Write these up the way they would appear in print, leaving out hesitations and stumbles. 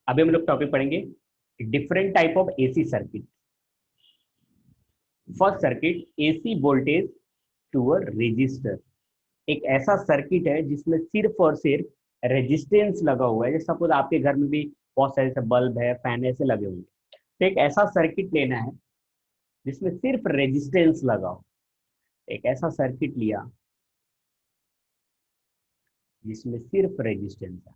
अभी हम लोग टॉपिक पढ़ेंगे different type of AC circuit. First circuit, AC voltage to a resistor. एक ऐसा सर्किट है जिसमें सिर्फ और सिर्फ रेजिस्टेंस लगा हुआ है। जैसे सपोज आपके घर में भी बहुत सारे ऐसे बल्ब है, फैन ऐसे लगे होंगे, तो एक ऐसा सर्किट लेना है जिसमें सिर्फ रेजिस्टेंस लगा हो। एक ऐसा सर्किट लिया जिसमें सिर्फ रेजिस्टेंस है।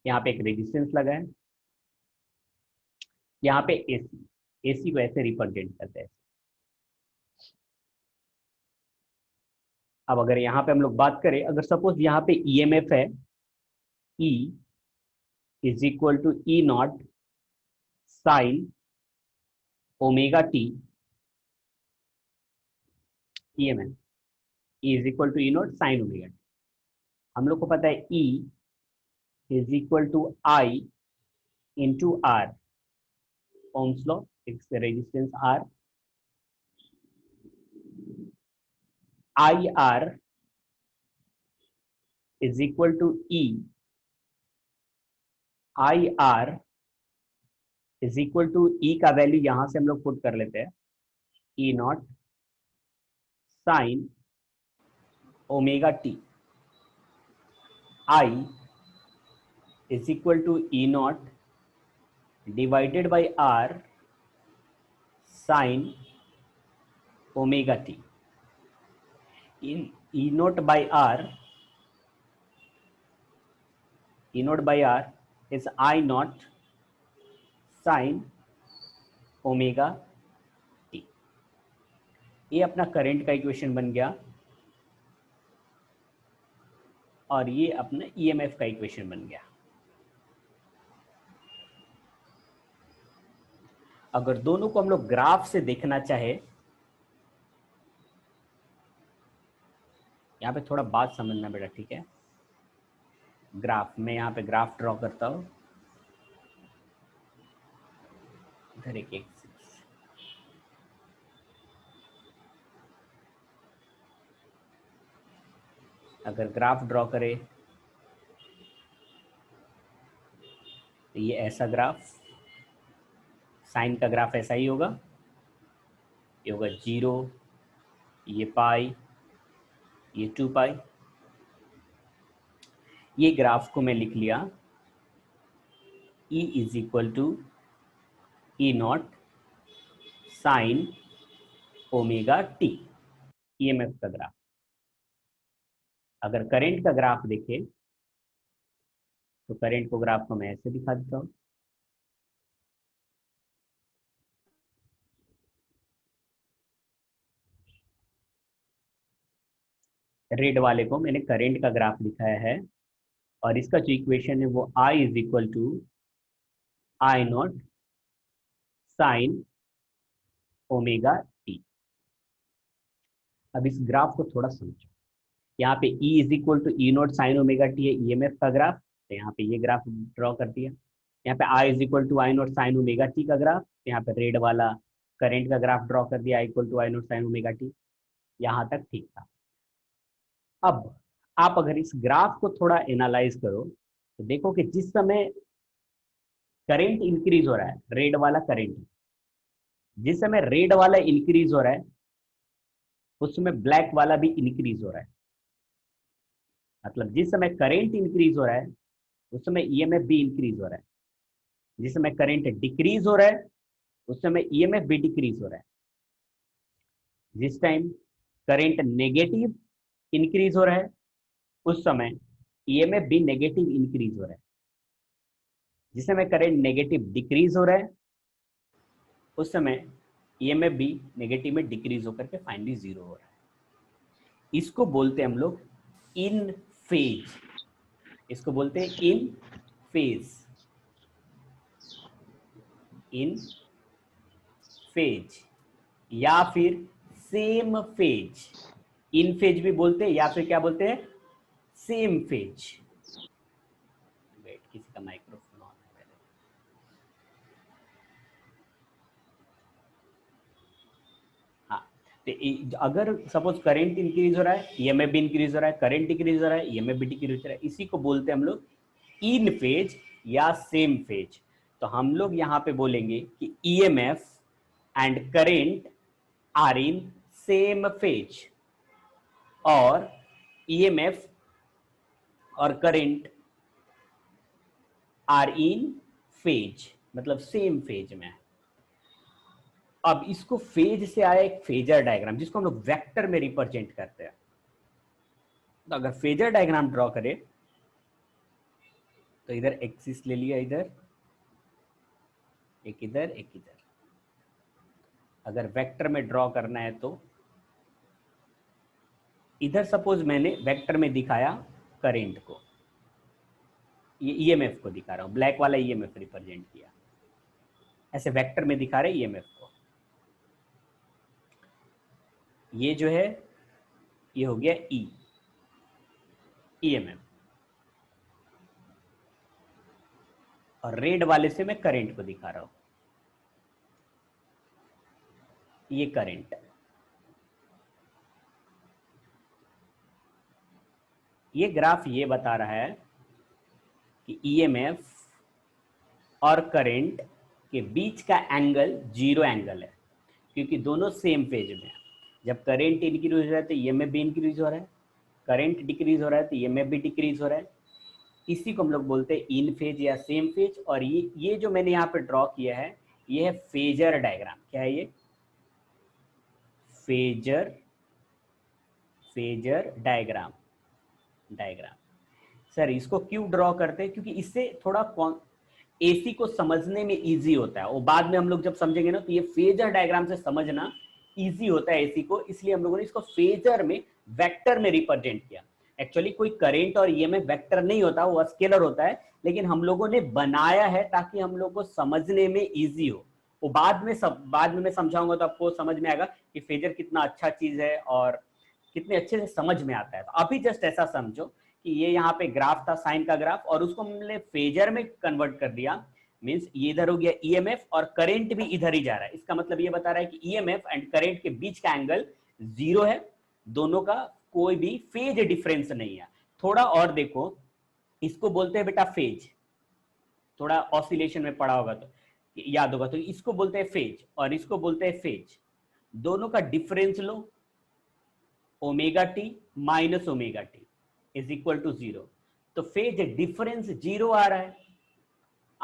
यहाँ पे एक रेजिस्टेंस लगा है, यहाँ पे एसी, एसी को ऐसे रिप्रेजेंट करते हैं। अब अगर यहाँ पे हम लोग बात करें, अगर सपोज यहाँ पे ईएमएफ है, E is equal to E not sine omega T, EMF E is equal to E not sine omega T. हम लोग को पता है E is equal to I into R, Ohm's law, resistance R, I R is equal to E I R is equal to E का value यहां से हम लोग पुट कर लेते हैं, E not sine omega T, I is equal to E naught divided by R sine omega T. in E naught by R, E naught by R is I naught sin omega T. ये अपना current का equation बन गया और ये अपना EMF का equation बन गया। अगर दोनों को हम लोग ग्राफ से देखना चाहे, यहाँ पे थोड़ा बात समझना बेटा, ठीक है। ग्राफ, मैं यहाँ पे ग्राफ ड्रॉ करता हूँ, इधर एक एक्सिस, अगर ग्राफ ड्रॉ करे तो ये ऐसा ग्राफ, साइन का ग्राफ ऐसा ही होगा, ये होगा 0, ये पाई, ये 2 पाई। ये ग्राफ को मैं लिख लिया E is equal to E not sine omega T, EMF का ग्राफ। अगर करंट का ग्राफ देखें तो करंट को ग्राफ को मैं ऐसे दिखा देता हूं, रेड वाले को मैंने करंट का ग्राफ दिखाया है और इसका जो इक्वेशन है वो I is equal to I not sine omega T. अब इस ग्राफ को थोड़ा समझो, यहाँ पे E is equal to E not sine omega t है, ईएमएफ का ग्राफ, तो यहाँ पे ये ग्राफ ड्रॉ कर दिया। यहाँ पे I is equal to I not sine omega T का ग्राफ, यहाँ पे रेड वाला करंट का ग्राफ ड्रॉ कर दिया, equal to I not sine omega t. यहाँ तक ठीक था। अब आप अगर इस ग्राफ को थोड़ा एनालाइज करो तो देखो कि जिस समय करंट इंक्रीज हो रहा है, रेड वाला करंट, जिस समय रेड वाला इंक्रीज हो रहा है उस समय ब्लैक वाला भी इंक्रीज हो रहा है। मतलब जिस समय करंट इंक्रीज हो रहा है उस समय ईएमएफ भी इंक्रीज हो रहा है, जिस समय करंट डिक्रीज हो रहा है उस समय ईएमएफ भी डिक्रीज हो रहा है। जिस टाइम करंट नेगेटिव इंक्रीज हो रहा है उस समय ईएमएफ भी नेगेटिव इंक्रीज हो रहा है। जिस समय करंट नेगेटिव डिक्रीज हो रहा है उस समय ईएमएफ भी नेगेटिव में डिक्रीज होकर के फाइनली 0 हो रहा है। इसको बोलते हैं हम लोग इन फेज, इसको बोलते हैं इन फेज, इन फेज या फिर सेम फेज। इन फेज भी बोलते हैं या फिर क्या बोलते हैं, सेम फेज। वेट, किसी का माइक्रोफोन ऑन है पहले। तो अगर सपोज करंट इंक्रीज हो रहा है, ईएमएफ भी इंक्रीज हो रहा है, करंट डिक्रीज हो रहा है, ईएमएफ भी डिक्रीज हो रहा है, इसी को बोलते हैं हम लोग इन फेज या सेम फेज। तो हम लोग यहाँ पे बोलेंगे कि EMF and current are in same phase, और ईएमएफ और करंट आर इन फेज, मतलब सेम फेज में। अब इसको फेज से आया एक फेजर डायग्राम जिसको हम लोग वेक्टर में रिप्रेजेंट करते हैं। तो अगर फेजर डायग्राम ड्रॉ करें तो इधर एक्सिस ले लिया, इधर एक, इधर एक, इधर। अगर वेक्टर में ड्रॉ करना है तो इधर सपोज मैंने वेक्टर में दिखाया करंट को, ये ईएमएफ को दिखा रहा हूं, ब्लैक वाला ईएमएफ रिप्रेजेंट किया, ऐसे वेक्टर में दिखा रहे ईएमएफ को। ये जो है ये हो गया ईएमएफ, और रेड वाले से मैं करंट को दिखा रहा हूं, ये करंट। ये ग्राफ ये बता रहा है कि ईएमएफ और करंट के बीच का एंगल 0 एंगल है, क्योंकि दोनों सेम फेज में है। जब करंट इंक्रीज हो रहा है तो ईएमएफ भी इंक्रीज हो रहा है, करंट डिक्रीज हो रहा है तो ईएमएफ भी डिक्रीज हो रहा है। इसी को हम लोग बोलते हैं इन फेज या सेम फेज। और ये जो मैंने यहाँ पे ड्रॉ किया है ये है फेजर डायग्राम। क्या है ये? Phasor diagram. सर इसको क्यों ड्रॉ करते हैं? क्योंकि इससे थोड़ा एसी को समझने में इजी होता है, और बाद में हम लोग जब समझेंगे ना तो ये फेजर डायग्राम से समझना इजी होता है एसी को, इसलिए हम लोगों ने इसको फेजर में वेक्टर में रिप्रेजेंट किया। एक्चुअली कोई करंट और ईएमएफ वेक्टर नहीं होता, वो स्केलर होता है, लेकिन हम लोगों ने बनाया है ताकि हम लोग को समझने में इजी हो। वो बाद में मैं समझाऊंगा तो आपको समझ में आएगा कि फेजर कितना अच्छा चीज है और कितने अच्छे से समझ में आता है। तो अभी जस्ट ऐसा समझो कि ये यहाँ पे ग्राफ था, साइन का ग्राफ, और उसको हमने फेजर में कन्वर्ट कर दिया। मींस ये इधर हो गया ईएमएफ और करंट भी इधर ही जा रहा है। इसका मतलब ये बता रहा है कि ईएमएफ एंड करंट के बीच का एंगल 0 है, दोनों का कोई भी फेज डिफरेंस नहीं है। थोड़ा और देखो, इसको बोलते हैं बेटा फेज, थोड़ा ऑसिलेशन में पढ़ा होगा तो याद होगा, तो इसको बोलते हैं फेज और इसको बोलते हैं फेज। दोनों का डिफरेंस लो, omega t minus omega t is equal to 0। तो फेज डिफरेंस 0 आ रहा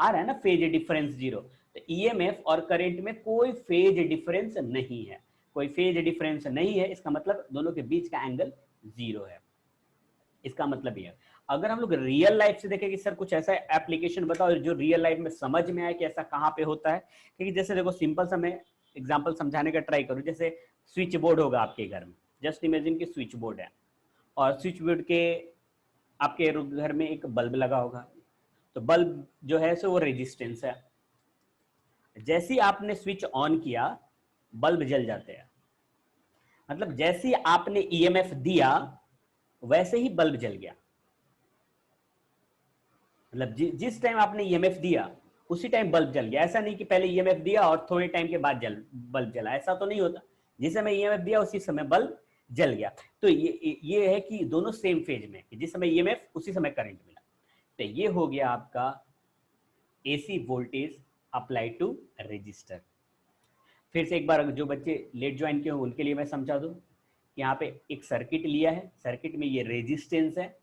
है ना, फेज डिफरेंस 0। तो ईएमएफ और करंट में कोई फेज डिफरेंस नहीं है, कोई फेज डिफरेंस नहीं है, इसका मतलब दोनों के बीच का एंगल 0 है। इसका मतलब ये है। अगर हम लोग रियल लाइफ से देखें कि सर कुछ ऐसा एप्लीकेशन बताओ जो रियल लाइफ में समझ में आए कि ऐसा कहाँ पे होता है, क्योंकि जैसे देखो सिंपल सा मैं एग्जांपल समझाने का ट्राई करूँ। जैसे स्विच बोर्ड होगा आपके घर में, जस्ट इमेजिन कि स्विच बोर्ड है, और स्विच बोर्ड के आपके घर में एक बल्ब लगा होगा। तो बल्ब जो है सो वो रेजिस्टेंस है, जैसे ही आपने स्विच ऑन किया बल्ब जल जाते हैं। मतलब जैसे ही आपने ईएमएफ दिया वैसे ही बल्ब जल गया। मतलब जिस टाइम आपने ईएमएफ दिया उसी टाइम बल्ब जल गया। ऐसा नहीं कि पहले ईएमएफ दिया और थोड़े टाइम के बाद बल्ब जला, ऐसा तो नहीं होता। जिस समय ईएमएफ दिया उसी समय बल्ब जल गया। तो ये है कि दोनों सेम फेज में, जिस समय ईएमएफ उसी समय करंट मिला। तो ये हो गया आपका AC voltage apply to resistor. फिर से एक बार जो बच्चे लेट ज्वाइन किए उनके लिए मैं समझा दूं। यहाँ पे एक सर्किट लिया है, सर्किट में ये रेजिस्टेंस है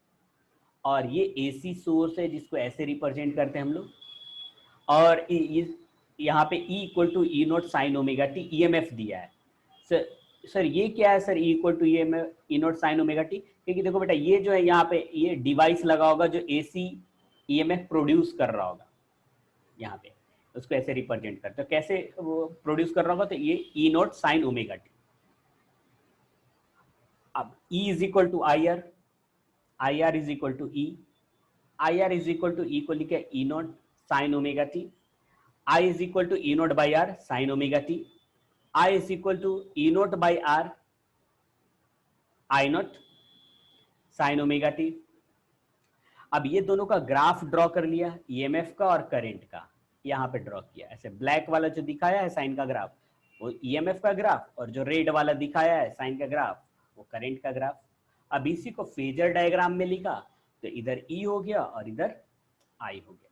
और ये एसी सोर्स है जिसको ऐसे रिप्रेजेंट करते हैं हम लोग। और यहाँ पे E equal to E note sine omega T EMF दिया है। सर ये क्या है sir, E equal to E note sine omega t? क्योंकि देखो बेटा ये जो है यहाँ पे ये डिवाइस लगा होगा जो एसी ईएमएफ प्रोड्यूस कर रहा होगा, यहाँ पे उसको ऐसे रिप्रेजेंट करते हैं। कैसे वो प्रोड्यूस कर रहा होगा? तो ये E note sine omega T. अब E is equal to I R is equal to E, I R is equal to E को लिखे E note sine omega T, I is equal to E naught by R sine omega T, I is equal to E naught by R I naught sine omega T. अब ये दोनों का graph draw कर लिया, EMF का और current का, यहाँ पे ड्रॉ किया। ऐसे ब्लैक वाला जो दिखाया है साइन का ग्राफ, वो ईएमएफ का ग्राफ, और जो रेड वाला दिखाया है साइन का ग्राफ वो करंट का ग्राफ। अब इसी को फेजर डायग्राम में लिखा तो इधर ई हो गया और इधर आई हो गया।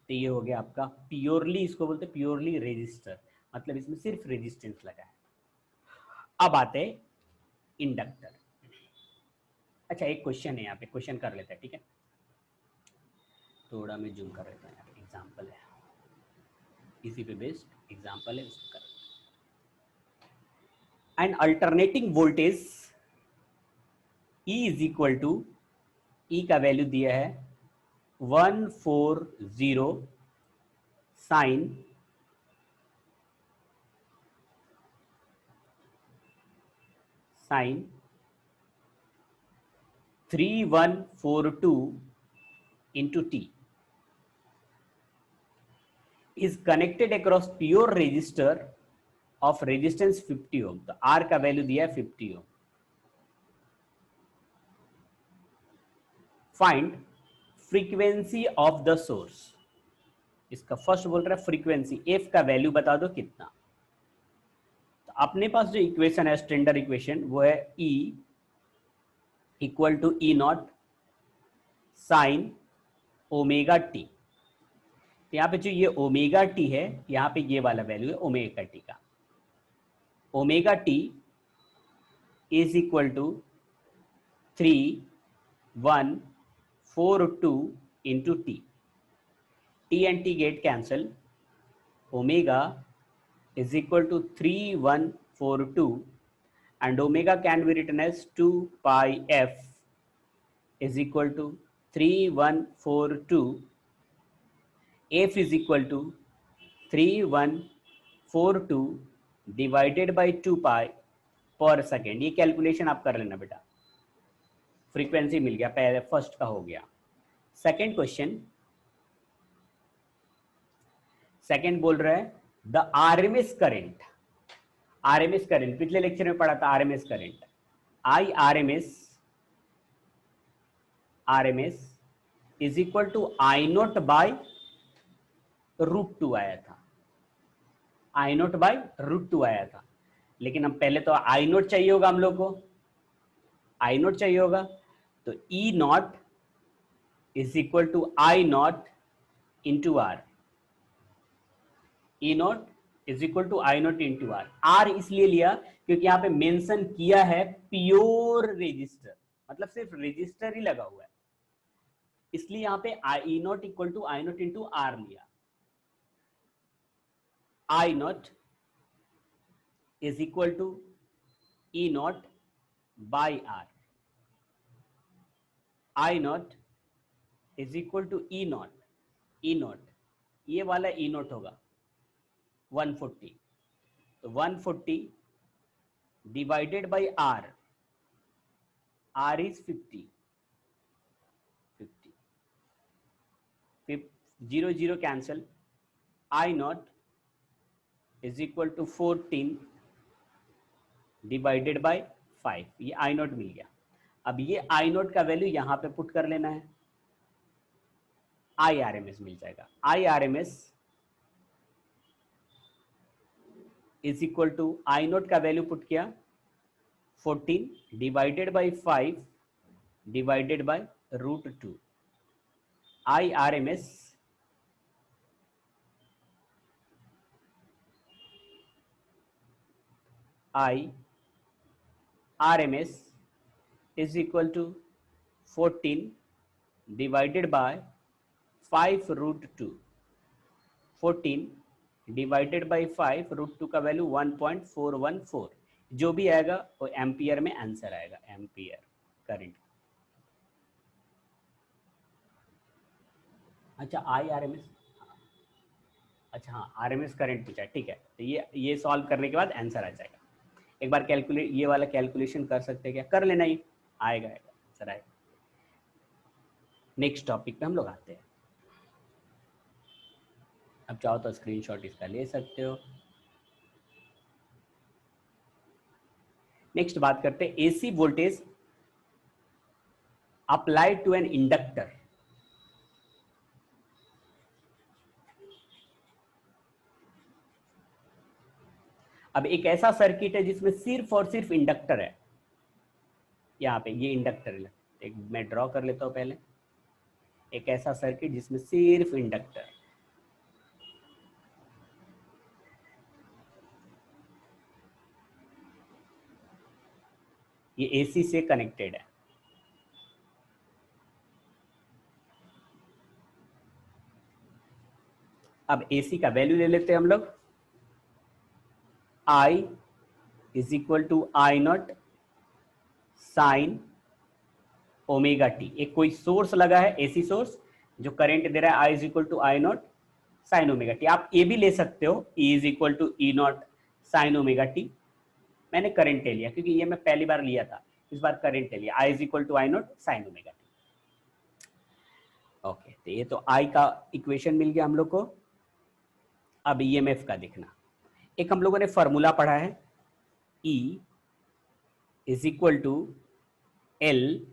तो ये हो गया आपका प्योरली, इसको बोलते प्योरली रेजिस्टर, मतलब इसमें सिर्फ रेजिस्टेंस लगा है। अब आते इंडक्टर। अच्छा एक क्वेश्चन है यहाँ पे, क्वेश्चन कर लेते हैं, ठीक है। थोड़ा मैं जूम कर लेता हूँ, एग्जाम्पल है, इसी पे बेस्ड एग्जाम्पल है, उसको कर। And alternating voltage E is equal to, E का वैल्यू दिया है 140 sine sine 3142 into T is connected across pure resistor of resistance 50 ohm। तो R का वैल्यू दिया है 50 ohm। Find frequency of the source. इसका फर्स्ट बोल रहा है फ्रीक्वेंसी, एफ का वैल्यू बता दो कितना। तो अपने पास जो इक्वेशन है स्टैंडर्ड इक्वेशन वो है E equal to E not sine omega t. तो यहाँ पे जो ये ओमेगा टी है, यहाँ पे ये वाला वैल्यू है ओमेगा टी का। Omega t is equal to 3142 into T। T and T get cancel। Omega is equal to 3142 and omega can be written as 2 pi f is equal to 3142, f is equal to 3142 divided by 2 pi पर second. ये calculation आप कर लेना बेटा, frequency मिल गया, पहले first का हो गया। सेकेंड क्वेश्चन, सेकेंड बोल रहा है the RMS current. RMS current पिछले लेक्चर में पढ़ा था, RMS current i RMS is equal to I not by √2 आया था, आई नोट बाय √2 आया था। लेकिन हम पहले तो आई नोट चाहिए होगा, हम लोग को आई नोट चाहिए होगा, तो E naught is equal to I naught into R. E naught is equal to I naught into R. R इसलिए लिया क्योंकि यहाँ पे मेंशन किया है प्योर रेजिस्टर, मतलब सिर्फ रेजिस्टर ही लगा हुआ है, इसलिए यहाँ पे E naught equal to I naught into R लिया। I naught is equal to E naught by R. I naught is equal to E naught, E naught ये वाला ई नॉट होगा 140, तो 140 divided by R, R is 50, 0 0 cancel. I naught is equal to 14 divided by 5, ये आई not मिल गया। अब ये आई not का value यहां पे पुट कर लेना है, आई आर एम एस मिल जाएगा। I R M S is equal to I not का वैल्यू पुट किया 14 divided by 5 divided by √2। I R M S is equal to 14 divided by 5 √2। 14 divided by 5 √2 का value 1.414, जो भी आएगा वो ampere में आंसर आएगा, एम्पियर करंट। अच्छा आई आर एम एस, अच्छा हाँ आर एम एस करंट पूछा है, ठीक है। तो ये सॉल्व करने के बाद आंसर आ जाएगा। एक बार कैलकुलेट, ये वाला कैलकुलेशन कर सकते हैं क्या, कर लेना, ही आएगा आंसर आएगा। नेक्स्ट टॉपिक पे हम लोग आते हैं। अब चाहो तो स्क्रीनशॉट इसका ले सकते हो। नेक्स्ट बात करते हैं AC voltage applied to an inductor. अब एक ऐसा सर्किट है जिसमें सिर्फ और सिर्फ इंडक्टर है, यहाँ पे ये इंडक्टर है, एक मैं ड्रॉ कर लेता हूँ पहले, एक ऐसा सर्किट जिसमें सिर्फ इंडक्टर, ये एसी से कनेक्टेड है। अब एसी का वैल्यू ले लेते हैं हम लोग, I is equal to I not sine omega t. एक कोई सोर्स लगा है, एसी सोर्स, जो करंट दे रहा है, I is equal to I not sine omega t. आप ये भी ले सकते हो, E is equal to E not sine omega t. मैंने करंट ले लिया क्योंकि ये मैं पहली बार लिया था, इस बार करंट ले लिया, I is equal to I not sine omega t. Okay, तो ये तो I का इक्वेशन मिल गया हम लोग को। अब ईएमएफ का देखना, एक हम लोगों ने फॉर्मूला पढ़ा है, E is equal to l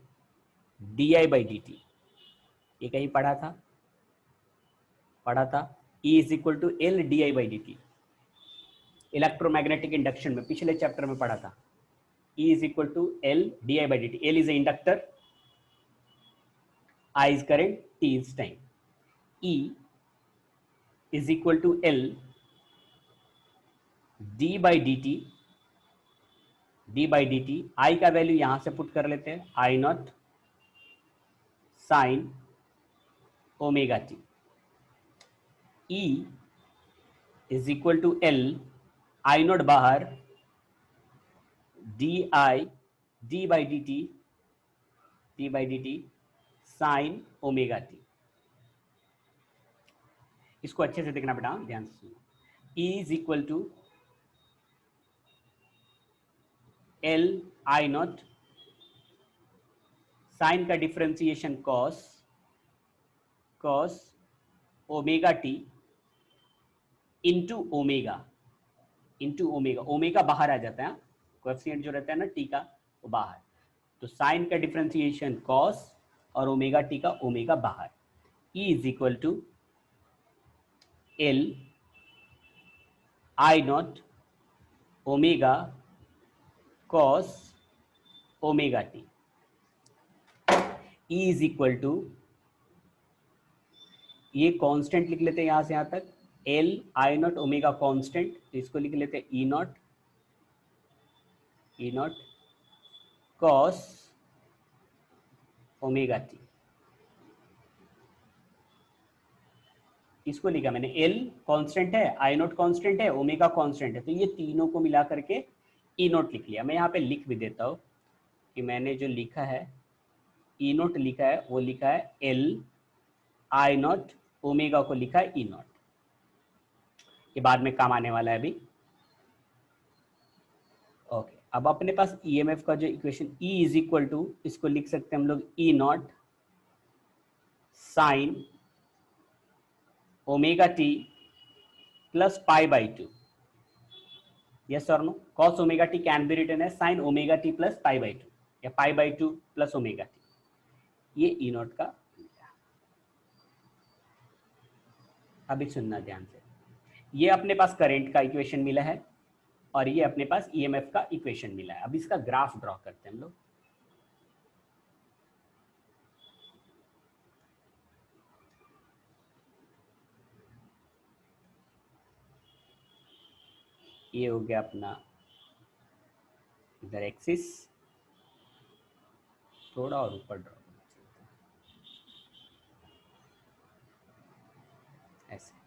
d i by D t. ये कहीं पढ़ा था, E is equal to l d i by D t, electromagnetic induction में पिछले चैप्टर में पढ़ा था। E is equal to l d i by D t. L is a inductor, I is current, T is time. E is equal to L d by dt, d by dt। I का value यहां से put कर लेते हैं, I naught sine omega T. E is equal to L, I naught बाहर, D I D by D T, D by D T sine omega T. इसको अच्छे से देखना बेटा, ध्यान से सुनो। E is equal to L I not sine का differentiation cos, cos omega T into omega, into omega. Omega बाहर आ जाता है, कोएफिशिएंट जो रहता है ना टी का, वो बाहर, तो साइन का डिफरेंशिएशन कॉस और ओमेगा टी का ओमेगा बाहर। E is equal to L I naught omega cos omega T. E is equal to, ये कांस्टेंट लिख लेते हैं यहां से यहां तक, L I naught omega constant, तो इसको लिख लेते हैं E naught, E not cos omega T. इसको लिखा मैंने, एल कांस्टेंट है, आई नॉट कांस्टेंट है, ओमेगा कांस्टेंट है, तो ये तीनों को मिला करके ई नॉट लिख लिया। मैं यहाँ पे लिख भी देता हूँ कि मैंने जो लिखा है, ई नॉट लिखा है, वो लिखा है एल आई नॉट, ओमेगा को लिखा है ई नॉट। ये बाद में काम आने वाला है अभी। ओके, अब अपने पास ईएमएफ का जो equation E is equal to, इसको लिख सकते हैं हम लोग E not sine omega T plus pi by two. Yes और no? Cos omega T can be written as sine omega T plus pi by two, या pi by two plus omega T. ये E not का। अभी सुनना ध्यान से, ये अपने पास करंट का इक्वेशन मिला है और ये अपने पास ईएमएफ का इक्वेशन मिला है। अब इसका ग्राफ ड्रॉ करते हैं हम लोग। ये हो गया अपना इधर एक्सिस, थोड़ा और ऊपर ड्रॉ करना चाहिए, ऐसे।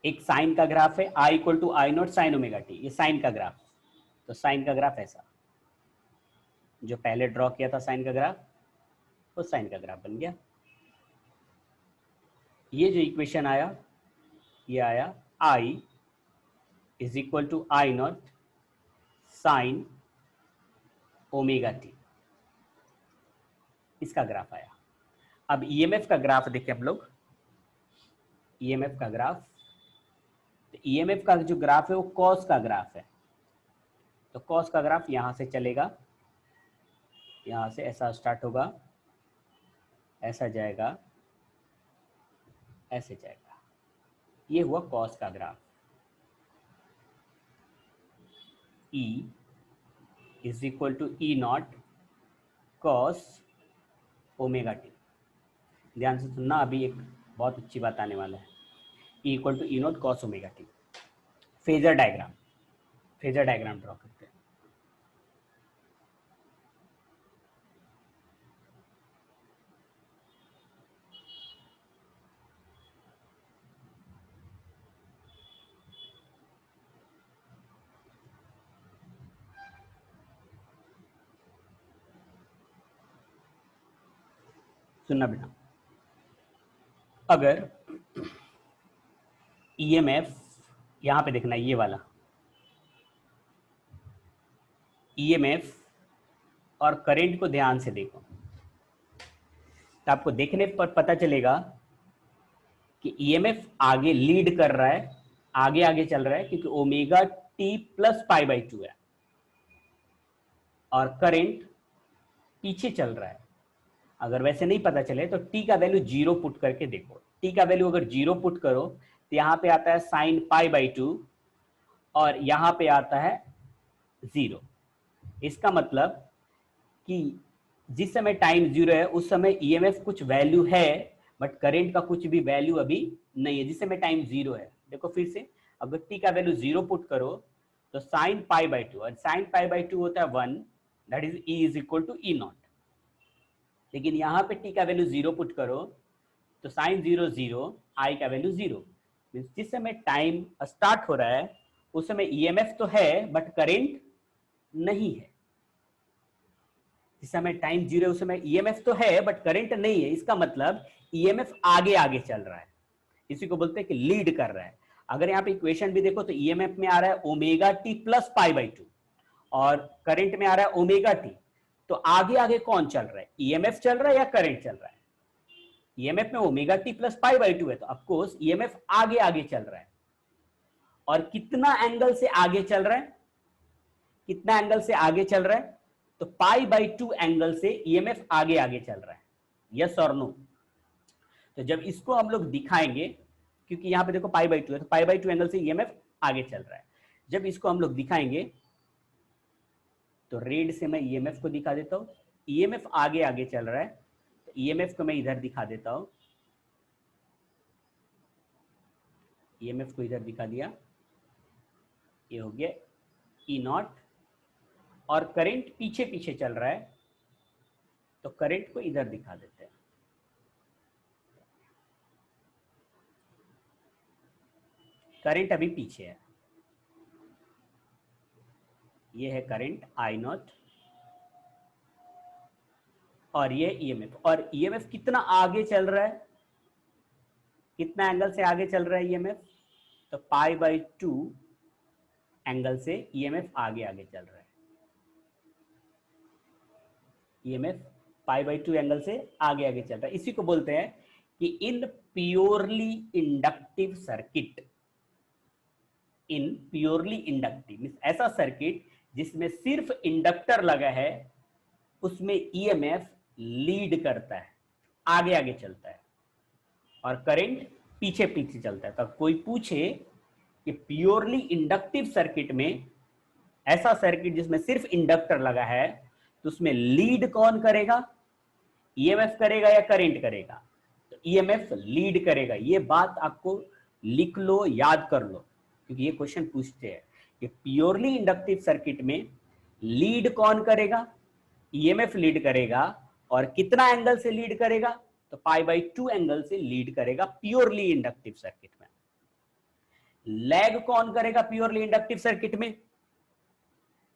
एक साइन का ग्राफ है, I equal to I not sine omega T, ये साइन का ग्राफ। तो साइन का ग्राफ ऐसा, जो पहले ड्रॉ किया था साइन का ग्राफ, वो साइन का ग्राफ बन गया। ये जो इक्वेशन आया, ये आया I is equal to I not sine omega T, इसका ग्राफ आया। अब ईएमएफ का ग्राफ देखें हम लोग, ईएमएफ का ग्राफ, तो ईएमएफ का जो ग्राफ है वो कॉस का ग्राफ है। तो कॉस का ग्राफ यहां से चलेगा, यहां से ऐसा स्टार्ट होगा, ऐसा जाएगा, ऐसे जाएगा, ये हुआ कॉस का graph. E is equal to E not cos omega t. ध्यान से सुनना, अभी एक बहुत अच्छी बात आने वाला है। E equal to E not cos omega t. Phasor diagram, phasor diagram draw करते हैं। सुनना बेटा, अगर ईएमएफ यहां पे देखना, ये वाला ईएमएफ और करंट को ध्यान से देखो, तो आपको देखने पर पता चलेगा कि ईएमएफ आगे लीड कर रहा है, आगे आगे चल रहा है, क्योंकि omega T plus pi by 2 है, और करंट पीछे चल रहा है। अगर वैसे नहीं पता चले तो टी का वैल्यू 0 पुट करके देखो। टी का वैल्यू अगर 0 पुट करो तो यहां पे आता है साइन पाई बाई 2 और यहां पे आता है 0। इसका मतलब कि जिस समय टाइम 0 है उस समय ईएमएफ कुछ वैल्यू है, बट करंट का कुछ भी वैल्यू अभी नहीं है जिस समय टाइम 0 है। देखो फिर से, अगर टी का वैल्यू 0 पुट करो तो साइन पाई बाई 2, और साइन पाई बाई 2 होता है 1, that is e is equal to E not. लेकिन यहां पे टी का वैल्यू 0 पुट करो तो साइन 0 0, आई का वैल्यू 0। मीन्स जिस समय टाइम स्टार्ट हो रहा है उस समय ईएमएफ तो है बट करंट नहीं है। जिस समय टाइम 0 है उस समय ईएमएफ तो है बट करंट नहीं है। इसका मतलब ईएमएफ आगे आगे चल रहा है, इसी को बोलते हैं कि लीड कर रहा है। अगर यहाँ पे इक्वेशन भी देखो तो ईएमएफ में आ रहा है omega T plus pi by 2 और करंट में आ रहा है ओमेगा टी। तो आगे आगे कौन चल रहा है, ईएमएफ चल रहा है या करंट चल रहा है? ईएमएफ में omega T plus pi by 2 है, तो ऑफकोर्स ईएमएफ आगे आगे चल रहा है। और कितना एंगल से आगे चल रहा है, कितना एंगल से आगे चल रहा है? तो पाई बाई 2 एंगल से ईएमएफ आगे आगे चल रहा है। यस और नो? तो जब इसको हम लोग दिखाएंगे, क्योंकि यहां पे देखो पाई बाई 2 है, तो पाई बाई 2 एंगल से ईएमएफ आगे चल रहा है। जब इसको हम लोग दिखाएंगे तो रेड से मैं ईएमएफ को दिखा देता हूं। ईएमएफ आगे आगे चल रहा है, तो ईएमएफ को मैं इधर दिखा देता हूं। ईएमएफ को इधर दिखा दिया, ये हो गया ई नॉट। और करंट पीछे पीछे चल रहा है, तो करंट को इधर दिखा देते हैं। करंट अभी पीछे है, ये है करंट आई नॉट, और ये ईएमएफ। और ईएमएफ कितना आगे चल रहा है, कितना एंगल से आगे चल रहा है ईएमएफ? तो पाई बाई 2 एंगल से ईएमएफ आगे आगे चल रहा है। ईएमएफ पाई बाई 2 एंगल से आगे आगे चल रहा है। इसी को बोलते हैं कि इन प्योरली इंडक्टिव सर्किट, इन प्योरली इंडक्टिव मींस ऐसा सर्किट जिसमें सिर्फ इंडक्टर लगा है, उसमें ईएमएफ लीड करता है, आगे आगे चलता है, और करंट पीछे पीछे चलता है। तो कोई पूछे कि प्योरली इंडक्टिव सर्किट में, ऐसा सर्किट जिसमें सिर्फ इंडक्टर लगा है, तो उसमें लीड कौन करेगा, ईएमएफ करेगा या करंट करेगा? तो ईएमएफ लीड करेगा। ये बात आपको लिख लो, याद कर लो, क्योंकि ये क्वेश्चन पूछते हैं कि प्योरली इंडक्टिव सर्किट में लीड कौन करेगा, ईएमएफ लीड करेगा, और कितना एंगल से लीड करेगा? तो पाई बाई 2 एंगल से लीड करेगा प्योरली इंडक्टिव सर्किट में। लैग कौन करेगा प्योरली इंडक्टिव सर्किट में?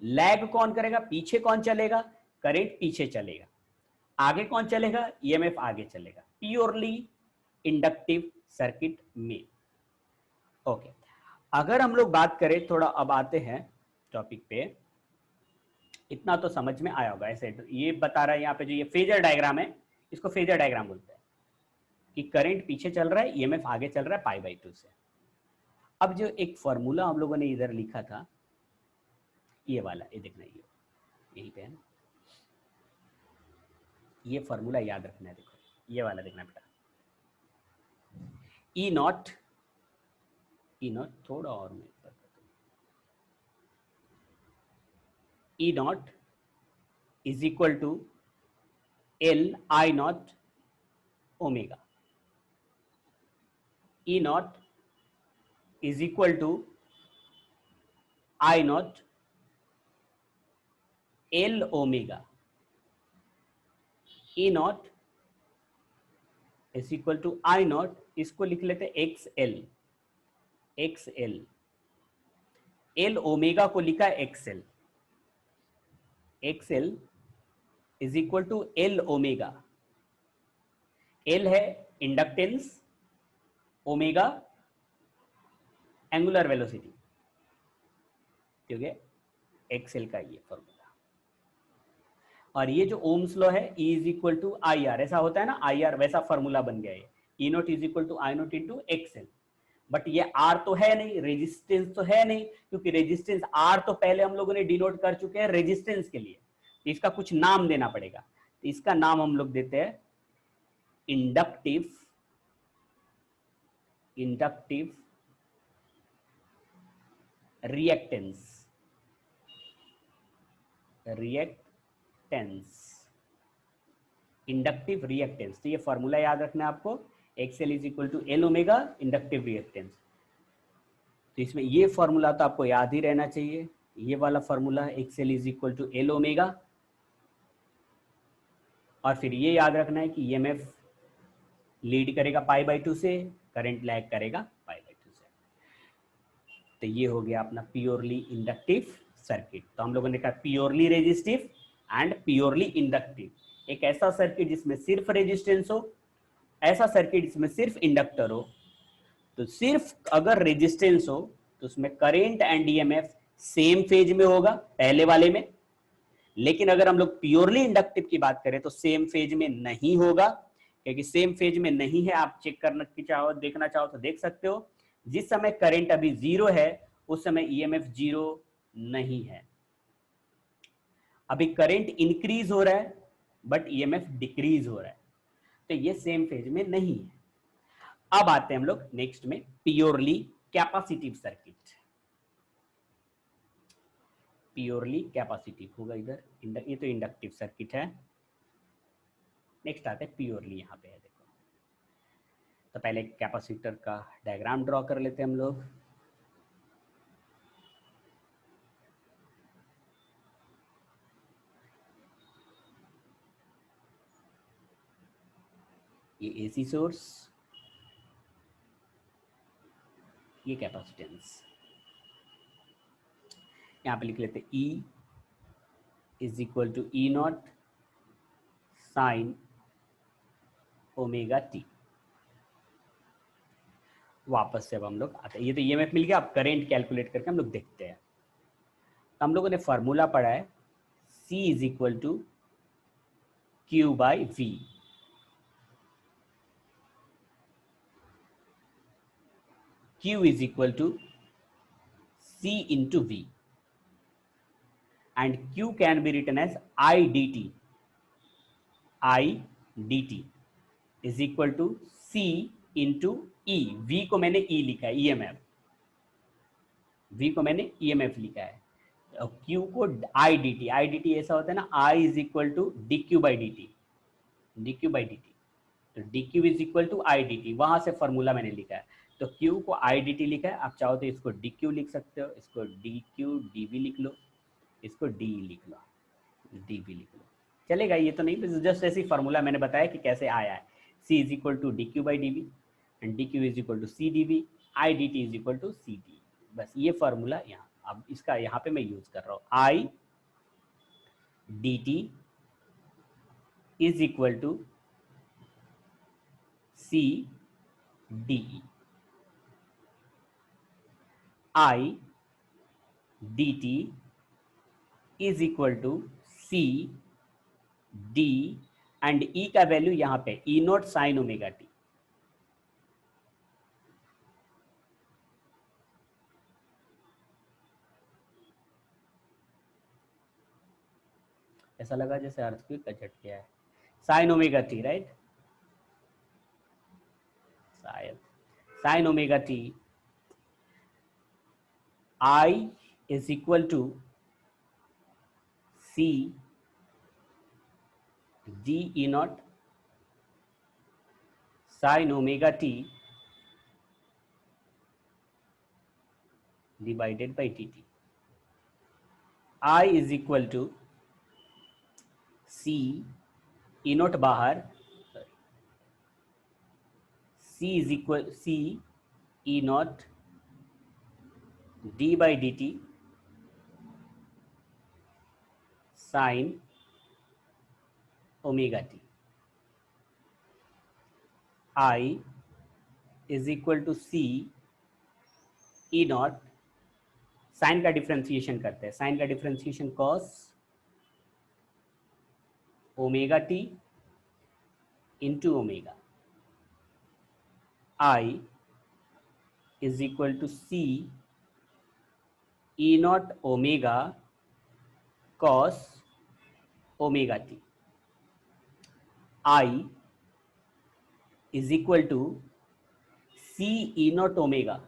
लैग कौन करेगा, पीछे कौन चलेगा? करंट पीछे चलेगा। आगे कौन चलेगा? ईएमएफ आगे चलेगा प्योरली इंडक्टिव सर्किट में। ओके, अगर हम लोग बात करें, थोड़ा अब आते हैं टॉपिक पे। इतना तो समझ में आया होगा। ऐसे ये बता रहा है यहाँ पे, जो ये फेजर डायग्राम है, इसको फेजर डायग्राम बोलते हैं कि करंट पीछे चल रहा है, ईएमएफ आगे चल रहा है पाई बाई 2 से। अब जो एक फॉर्मूला हम लोगों ने इधर लिखा था, ये वाला, ये देखना, ये यहीं पे है ना, ये फॉर्मूला याद रखना है। देखो ये वाला देखना बेटा, ई नॉट ई नॉट थोड़ा और मैं E naught is equal to L I naught omega. E naught is equal to I naught L omega. E naught is equal to I naught, इसको लिख लेते X L. X L, L omega को लिखा है X L. X L is equal to L omega. L है inductance, omega angular velocity, ठीक है, X L का ये फॉर्मूला। और ये जो ओम्स लॉ है, E is equal to I are, ऐसा होता है ना आई आर, वैसा फॉर्मूला बन गया है। E naught is equal to I naught into X L. But ये आर तो है नहीं, रेजिस्टेंस तो है नहीं, क्योंकि रेजिस्टेंस आर तो पहले हम लोगों ने डिनोट कर चुके हैं रेजिस्टेंस के लिए, तो इसका कुछ नाम देना पड़ेगा। तो इसका नाम हम लोग देते हैं inductive, inductive reactance, reactance, inductive reactance. तो ये फॉर्मूला याद रखना है आपको, XL is equal to L omega inductive reactance. तो इसमें ये फॉर्मूला तो आपको याद ही रहना चाहिए, ये वाला formula XL is equal to L omega. और फिर ये याद रखना है कि ईएमएफ लीड करेगा पाई बाई 2 से, करंट लैग करेगा पाई बाई 2 से। तो ये हो गया अपना प्योरली इंडक्टिव सर्किट। तो हम लोगों ने कहा purely resistive and purely inductive. एक ऐसा सर्किट जिसमें सिर्फ रेजिस्टेंस हो, ऐसा सर्किट जिसमें सिर्फ इंडक्टर हो। तो सिर्फ अगर रेजिस्टेंस हो तो उसमें current and EMF same phase में होगा पहले वाले में। लेकिन अगर हम लोग प्योरली इंडक्टिव की बात करें तो सेम फेज में नहीं होगा, क्योंकि सेम फेज में नहीं है। आप चेक करना की चाहो, देखना चाहो तो देख सकते हो, जिस समय करंट अभी 0 है उस समय ईएमएफ 0 नहीं है। अभी करंट इंक्रीज हो रहा है बट ईएमएफ डिक्रीज हो रहा है, तो ये सेम फेज में नहीं है। अब आते हैं हम लोग नेक्स्ट में purely capacitive circuit. Purely capacitive होगा इधर, ये तो इंडक्टिव सर्किट है। नेक्स्ट आते हैं प्योरली, यहां पे है देखो। तो पहले कैपेसिटर का डायग्राम ड्रॉ कर लेते हैं हम लोग। ये एसी सोर्स, ये कैपेसिटेंस। यहां पे लिख लेते E is equal to E not sine omega t. वापस से अब हम लोग आते हैं, ये तो ईएमएफ मिल गया। अब करंट कैलकुलेट करके हम लोग देखते हैं। तो हम लोगों ने फॉर्मूला पढ़ा है C is equal to Q by V। Q is equal to C into V, and Q can be written as I dt. I dt is equal to C into E. V को मैंने E लिखा है, EMF। V को मैंने EMF लिखा है, और Q को I dt। I dt ऐसा होता है ना, I is equal to dq by dt, dq by dt। तो dq is equal to I dt, वहां से फॉर्मूला मैंने लिखा है। तो Q को I dt लिखा है, आप चाहो तो इसको dq लिख सकते हो, इसको dq dv लिख लो, इसको d लिख लो, dv लिख लो, चलेगा। ये तो नहीं, जस्ट ऐसी फॉर्मूला मैंने बताया कि कैसे आया है। C is equal to dq by dv and dq is equal to c dv, I dt is equal to c dv। बस ये फॉर्मूला यहाँ, अब इसका यहाँ पे मैं यूज कर रहा हूँ। I dt is equal to c de। I dt is equal to C D, and E का वैल्यू यहां पे E naught sine omega t. ऐसा लगा जैसे अर्थक्वेक का झटका है, साइन ओमेगा टी, राइट, शायद sine omega t I is equal to C d E naught sin omega t divided by dt. I is equal to C E naught बाहर, C is equal C E naught d by dt sin omega t. I is equal to C E naught, sine का differentiation करते हैं, sine का differentiation cos omega T into omega. I is equal to C E naught omega cos omega t. I is equal to C E naught omega,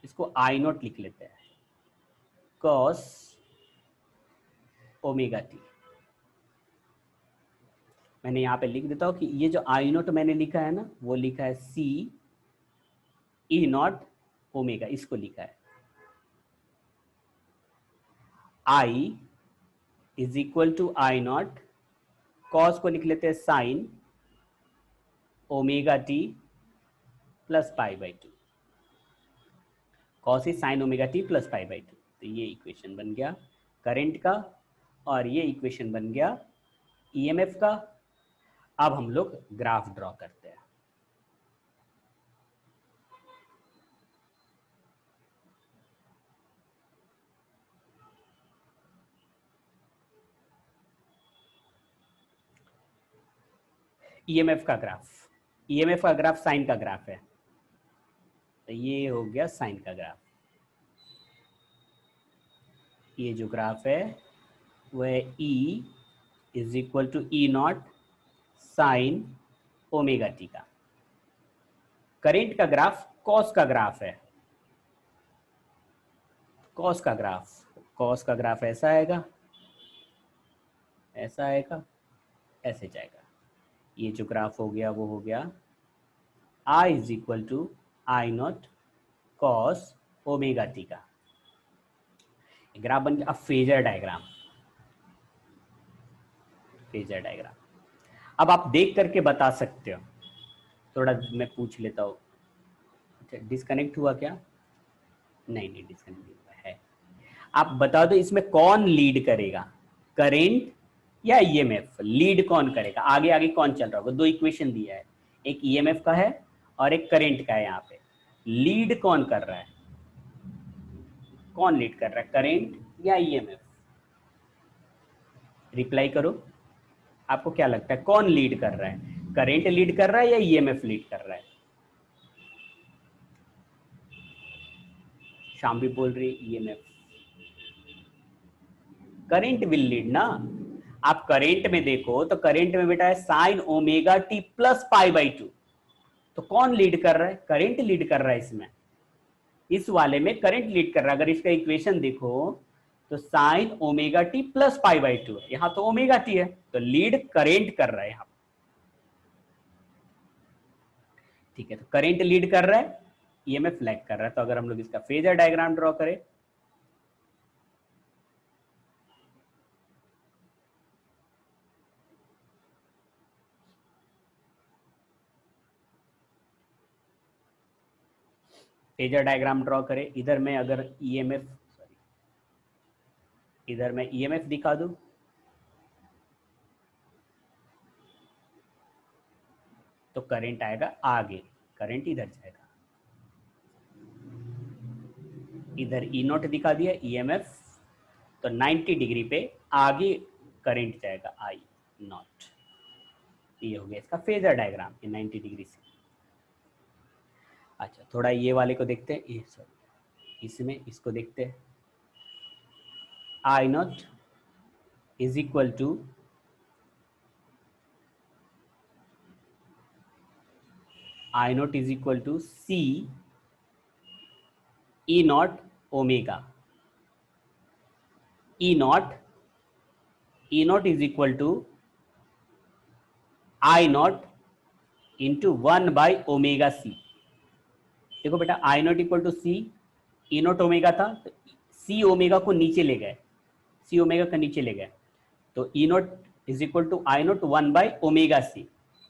इसको I naught लिख लेते हैं, cos omega t. मैंने यहाँ पे लिख देता हूँ कि ये जो I naught मैंने लिखा है ना, वो लिखा है C E naught ओमेगा, इसको लिखा है. I is equal to I naught, cos को लिख लेते हैं sign omega T plus pi by to. Cos is sine omega T plus pi by to. तो ये इक्वेशन बन गया करंट का, और ये इक्वेशन बन गया ईएमएफ का. अब हम लोग ग्राफ ड्रॉ करते हैं. ईएमएफ का ग्राफ, ईएमएफ का ग्राफ साइन का ग्राफ है, तो ये हो गया साइन का ग्राफ. ये जो ग्राफ है वह E is equal to E naught sine omega T का. करेंट का ग्राफ कॉस का ग्राफ है, कॉस का ग्राफ, कॉस का ग्राफ ऐसा आएगा, ऐसा आएगा, ऐसे जाएगा. ये जो ग्राफ हो गया वो हो गया I is equal to I naught cos omega T का. ग्राफ बन गया. अब फेजर डायग्राम, फेजर डायग्राम अब आप देख करके बता सकते हो. थोड़ा मैं पूछ लेता हूँ, अच्छा डिस्कनेक्ट हुआ क्या? नहीं नहीं डिस्कनेक्ट हुआ है. आप बता दो इसमें कौन लीड करेगा, करेंट या ईएमएफ? लीड कौन करेगा, आगे आगे कौन चल रहा होगा? दो इक्वेशन दिया है, एक ईएमएफ का है और एक करंट का है. यहाँ पे लीड कौन कर रहा है, कौन लीड कर रहा है, करंट या ईएमएफ? रिप्लाई करो. आपको क्या लगता है कौन लीड कर रहा है, करंट लीड कर रहा है या ईएमएफ लीड कर रहा है? शाम भी बोल रही ईएमएफ. करंट विल लीड ना. आप करंट में देखो तो करंट में बेटा है sine omega T plus pi by to. तो कौन लीड कर रहा है? करंट लीड कर रहा है इसमें, इस वाले में करंट लीड कर रहा है. अगर इसका इक्वेशन देखो तो sign omega T plus pi by to है, यहां तो ओमेगा टी है, तो लीड करंट कर रहा है यहां. ठीक है, तो करंट लीड कर रहा है, ईएमएफ लैग कर रहा है. तो अगर हम लोग इसका फेजर डायग्राम ड्रॉ करें, फेजर डायग्राम ड्रॉ करें, इधर मैं अगर ईएमएफ, सॉरी इधर मैं ईएमएफ दिखा दूं तो करंट आएगा आगे, करंट इधर जाएगा. इधर ई नोट दिखा दिया ईएमएफ, तो 90 डिग्री पे आगे करंट जाएगा आई नॉट. ये हो गया इसका फेजर डायग्राम, ये 90 डिग्री से. अच्छा थोड़ा ये वाले को देखते हैं, ये सॉरी इसमें इसको देखते हैं. I naught is equal to I naught is equal to C E naught omega E naught is equal to I naught into 1/ω/c। देखो बेटा I naught equal to C, E naught omega था तो सी omega को नीचे ले गए, सी omega का नीचे ले गए, तो E naught is equal to I naught 1/ω/c।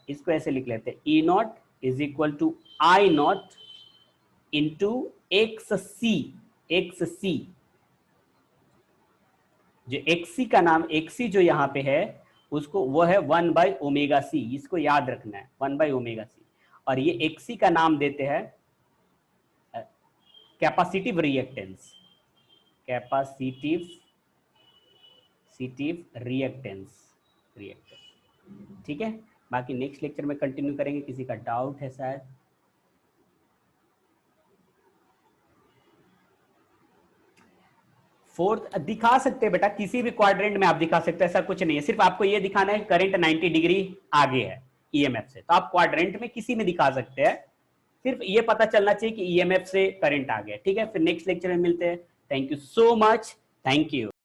इसको ऐसे लिख लेते हैं, E naught is equal to I naught into X C. जो एक्सी का नाम, एक्सी जो यहाँ पे है उसको वो है 1/ω/c, इसको याद रखना है 1/ω/c। और ये एक्सी का नाम देते हैं कैपेसिटिव रिएक्टेंस, कैपेसिटिव रिएक्टेंस। ठीक है, बाकी नेक्स्ट लेक्चर में कंटिन्यू करेंगे। किसी का डाउट है शायद? फोर्थ दिखा सकते हैं बेटा, किसी भी क्वाड्रेंट में आप दिखा सकते हैं, ऐसा कुछ नहीं है। सिर्फ आपको ये दिखाना है करंट 90 डिग्री आगे है ईएमएफ से, तो आप क्वाड्रेंट में किसी में दिखा सकते हैं। सिर्फ ये पता चलना चाहिए कि ईएमएफ से करंट आ गया। ठीक है, फिर नेक्स्ट लेक्चर में मिलते हैं। Thank you so much, thank you.